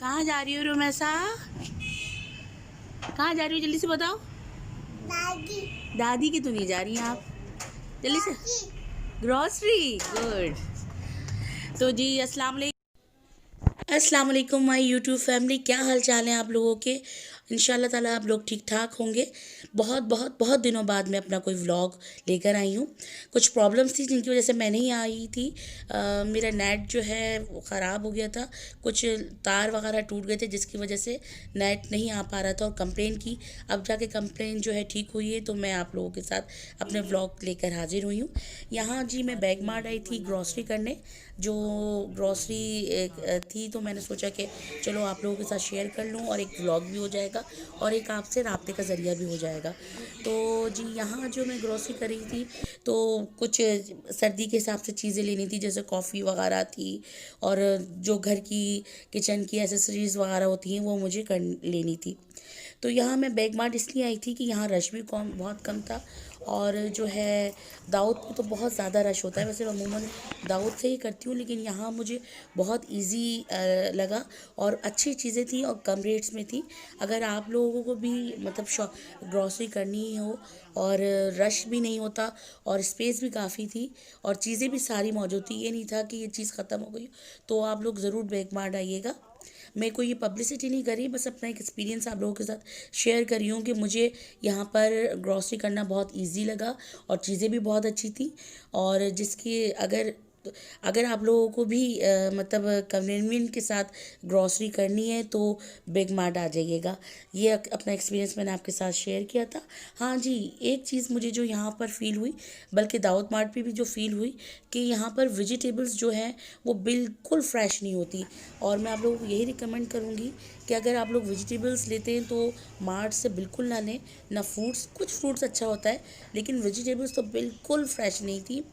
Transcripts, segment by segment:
कहाँ जा रही हो रोमैसा? कहाँ जा रही हो, जल्दी से बताओ। दादी। दादी की तो नहीं जा रही हैं आप, जल्दी से। Grocery, good. तो जी अस्सलाम वालेकुम माय यूट्यूब फैमिली, क्या हाल चाल है आप लोगों के। इंशाल्लाह ताला आप लोग ठीक ठाक होंगे। बहुत बहुत बहुत दिनों बाद मैं अपना कोई व्लॉग लेकर आई हूँ। कुछ प्रॉब्लम्स थी जिनकी वजह से मैं नहीं आई थी। मेरा नेट जो है वो ख़राब हो गया था, कुछ तार वगैरह टूट गए थे जिसकी वजह से नेट नहीं आ पा रहा था और कंप्लेन की। अब जाके कंप्लेन जो है ठीक हुई है, तो मैं आप लोगों के साथ अपने व्लॉग लेकर हाजिर हुई हूँ। यहाँ जी मैं बैग मार्ट आई थी ग्रॉसरी करने। जो ग्रॉसरी थी तो मैंने सोचा कि चलो आप लोगों के साथ शेयर कर लूँ और एक व्लॉग भी हो जाएगा और एक आपसे राब्ते का ज़रिया भी हो जाएगा। तो जी यहाँ जो मैं ग्रॉसरी कर रही थी तो कुछ सर्दी के हिसाब से चीज़ें लेनी थी, जैसे कॉफ़ी वगैरह थी और जो घर की किचन की एसेसरीज़ वगैरह होती हैं वो मुझे कर लेनी थी। तो यहाँ मैं बैग मार्ट इसलिए आई थी कि यहाँ रश भी कम बहुत कम था और जो है दाऊद में तो बहुत ज़्यादा रश होता है। वैसे मैं अमूमन दाऊद से ही करती हूँ, लेकिन यहाँ मुझे बहुत इजी लगा और अच्छी चीज़ें थी और कम रेट्स में थी। अगर आप लोगों को भी मतलब ग्रॉसरी करनी हो और रश भी नहीं होता और स्पेस भी काफ़ी थी और चीज़ें भी सारी मौजूद थी, ये नहीं था कि ये चीज़ ख़त्म हो गई, तो आप लोग ज़रूर बैग मार्ट आइएगा। मैं कोई ये पब्लिसिटी नहीं करी, बस अपना एक एक्सपीरियंस आप लोगों के साथ शेयर कर रही हूँ कि मुझे यहाँ पर ग्रॉसरी करना बहुत इजी लगा और चीज़ें भी बहुत अच्छी थी। और जिसकी अगर आप लोगों को भी मतलब कन्वीनियंट के साथ ग्रॉसरी करनी है तो बिग मार्ट आ जाइएगा। ये अपना एक्सपीरियंस मैंने आपके साथ शेयर किया था। हाँ जी, एक चीज़ मुझे जो यहाँ पर फ़ील हुई, बल्कि दाऊद मार्ट पे भी जो फ़ील हुई, कि यहाँ पर वेजिटेबल्स जो हैं वो बिल्कुल फ्रेश नहीं होती। और मैं आप लोगों को यही रिकमेंड करूँगी कि अगर आप लोग वेजिटेबल्स लेते हैं तो मार्ट से बिल्कुल ना लें। ना फ्रूट्स, कुछ फ्रूट्स अच्छा होता है लेकिन वेजिटेबल्स तो बिल्कुल फ्रेश नहीं थी।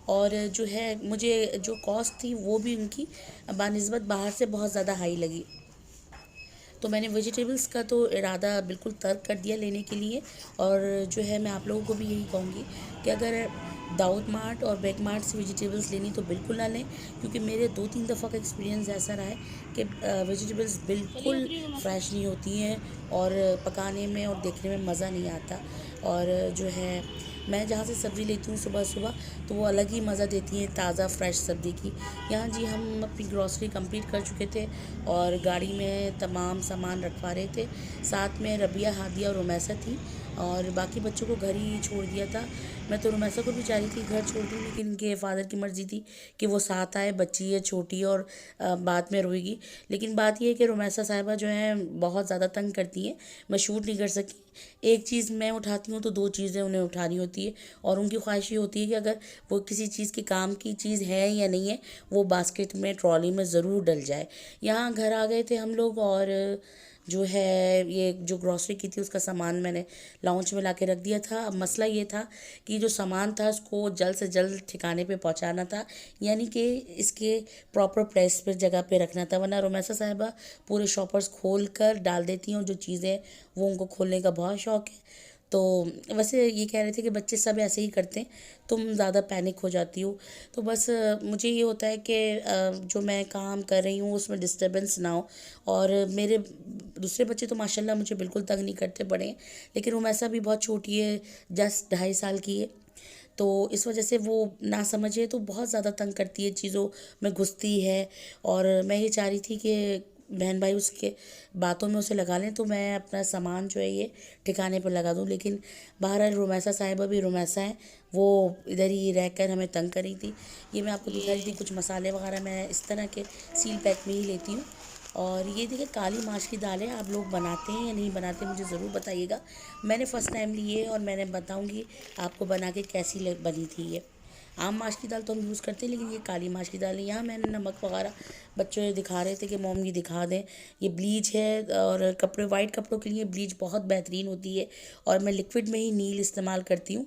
और जो है मुझे जो कॉस्ट थी वो भी उनकी बानिस्बत बाहर से बहुत ज़्यादा हाई लगी। तो मैंने वेजिटेबल्स का तो इरादा बिल्कुल तर्क कर दिया लेने के लिए। और जो है मैं आप लोगों को भी यही कहूँगी कि अगर दाऊद मार्ट और बैग मार्ट से वेजिटेबल्स लेनी तो बिल्कुल ना लें, क्योंकि मेरे 2-3 दफ़ा का एक्सपीरियंस ऐसा रहा है कि वेजिटेबल्स बिल्कुल फ्रेश नहीं होती हैं और पकाने में और देखने में मज़ा नहीं आता। और जो है मैं जहाँ से सब्ज़ी लेती हूँ सुबह सुबह, तो वो अलग ही मज़ा देती हैं ताज़ा फ्रेश सब्ज़ी की। यहाँ जी हम अपनी ग्रॉसरी कंप्लीट कर चुके थे और गाड़ी में तमाम सामान रखवा रहे थे। साथ में रबिया, हादिया और रुमैसा थी और बाकी बच्चों को घर ही छोड़ दिया था। मैं तो रुमैसा को भी चाह रही थी घर छोड़ दूँ, लेकिन इनके फ़ादर की मर्ज़ी थी कि वो साथ आए, बच्ची है छोटी और बाद में रोएगी। लेकिन बात ये है कि रुमैसा साहिबा जो है बहुत ज़्यादा तंग करती हैं, मैं शूट नहीं कर सकी। एक चीज़ मैं उठाती हूँ तो 2 चीज़ें उन्हें उठानी होती है और उनकी ख्वाहिश ये होती है कि अगर वो किसी चीज़ के काम की चीज़ है या नहीं है, वो बास्केट में ट्रॉली में ज़रूर डल जाए। यहाँ घर आ गए थे हम लोग और जो है ये जो ग्रॉसरी की थी उसका सामान मैंने लाउंज में ला के रख दिया था। अब मसला ये था कि जो सामान था उसको जल्द से जल्द ठिकाने पे पहुंचाना था, यानी कि इसके प्रॉपर प्लेस पर जगह पे रखना था, वरना रुमैसा साहिबा पूरे शॉपर्स खोल कर डाल देती हैं और जो चीज़ें वो उनको खोलने का बहुत शौक़ है। तो वैसे ये कह रहे थे कि बच्चे सब ऐसे ही करते हैं, तुम ज़्यादा पैनिक हो जाती हो। तो बस मुझे ये होता है कि जो मैं काम कर रही हूँ उसमें डिस्टर्बेंस ना हो। और मेरे दूसरे बच्चे तो माशाल्लाह मुझे बिल्कुल तंग नहीं करते बड़े हैं, लेकिन रुमैसा भी बहुत छोटी है, जस्ट 2.5 साल की है। तो इस वजह से वो ना समझे तो बहुत ज़्यादा तंग करती है, चीज़ों में घुसती है। और मैं ये चाह रही थी कि बहन भाई उसके बातों में उसे लगा लें तो मैं अपना सामान जो है ये ठिकाने पर लगा दूं, लेकिन बहरहाल रुमैसा साहिबा भी रुमैसा हैं, वो इधर ही रहकर हमें तंग कर रही थी। ये मैं आपको दिखा रही थी कुछ मसाले वगैरह मैं इस तरह के सील पैक में ही लेती हूँ। और ये देखिए काली माश की दाल है, आप लोग बनाते हैं या नहीं बनाते मुझे ज़रूर बताइएगा। मैंने फ़र्स्ट टाइम ली है और मैंने बताऊँगी आपको बना के कैसी बनी थी ये। आम माश की दाल तो हम यूज़ करते हैं, लेकिन ये काली माश की दाल है। यहाँ मैंने नमक वगैरह बच्चों ये दिखा रहे थे कि मॉम ये दिखा दें, ये ब्लीच है और कपड़े वाइट कपड़ों के लिए ब्लीच बहुत बेहतरीन होती है और मैं लिक्विड में ही नील इस्तेमाल करती हूँ।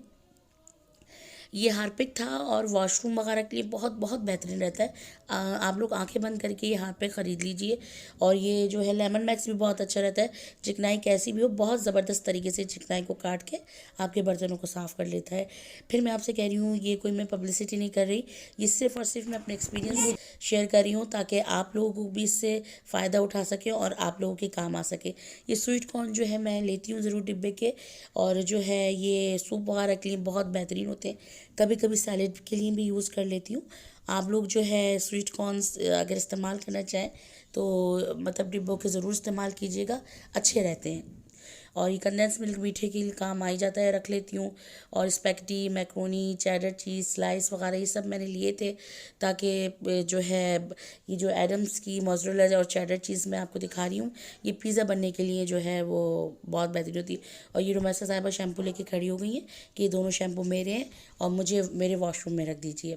ये हार्पिक था और वॉशरूम वगैरह के लिए बहुत बहुत बेहतरीन रहता है। आप लोग आंखें बंद करके ये हार्पिक ख़रीद लीजिए। और ये जो है लेमन मैक्स भी बहुत अच्छा रहता है। चिकनाई कैसी भी हो बहुत ज़बरदस्त तरीके से चिकनाई को काट के आपके बर्तनों को साफ़ कर लेता है। फिर मैं आपसे कह रही हूँ, ये कोई मैं पब्लिसिटी नहीं कर रही, ये सिर्फ़ और सिर्फ मैं अपने एक्सपीरियंस शेयर कर रही हूँ ताकि आप लोगों को भी इससे फ़ायदा उठा सकें और आप लोगों के काम आ सके। ये स्वीट कॉर्न जो है मैं लेती हूँ ज़रूर डिब्बे के, और जो है ये सूप वगैरह के लिए बहुत बेहतरीन होते हैं। कभी कभी सैलेड के लिए भी यूज़ कर लेती हूँ। आप लोग जो है स्वीट कॉर्न्स अगर इस्तेमाल करना चाहें तो मतलब डिब्बों के ज़रूर इस्तेमाल कीजिएगा, अच्छे रहते हैं। और ये कंडेंस मिल्क मीठे के लिए काम आ ही जाता है, रख लेती हूँ। और स्पेगेटी, मैक्रोनी, चेडर चीज़ स्लाइस वगैरह ये सब मैंने लिए थे ताकि जो है ये जो एडम्स की मोज़रेला और चेडर चीज़ मैं आपको दिखा रही हूँ, ये पिज़्ज़ा बनने के लिए जो है वो बहुत बेहतरीन होती है। और ये रोमैसा साहिबा शैम्पू लेके खड़ी हो गई हैं कि ये दोनों शैम्पू मेरे हैं और मुझे मेरे वॉशरूम में रख दीजिए।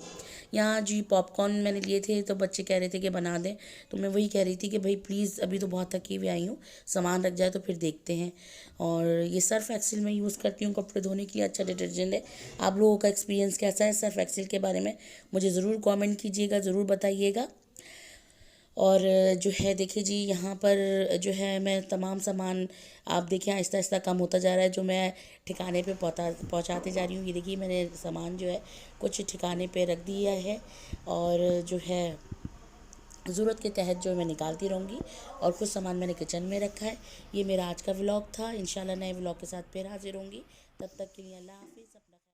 यहाँ जी पॉपकॉर्न मैंने लिए थे तो बच्चे कह रहे थे कि बना दें, तो मैं वही कह रही थी कि भाई प्लीज़ अभी तो बहुत थकी हुई आई हूँ, सामान रख जाए तो फिर देखते हैं। और ये सर्फ एक्सेल में यूज़ करती हूँ कपड़े धोने के लिए, अच्छा डिटर्जेंट है। आप लोगों का एक्सपीरियंस कैसा है सर्फ एक्सेल के बारे में मुझे ज़रूर कमेंट कीजिएगा, ज़रूर बताइएगा। और जो है देखिए जी, यहाँ पर जो है मैं तमाम सामान आप देखिए आहिस्ता आहिस्ता कम होता जा रहा है, जो मैं ठिकाने पे पहुँचाते जा रही हूँ। ये देखिए मैंने सामान जो है कुछ ठिकाने पे रख दिया है और जो है ज़रूरत के तहत जो मैं निकालती रहूँगी। और कुछ सामान मैंने किचन में रखा है। ये मेरा आज का व्लॉग था। इंशाल्लाह नए व्लॉग के साथ फिर हाजिर होंगी। तब तक के लिए अल्लाह हाफिज़।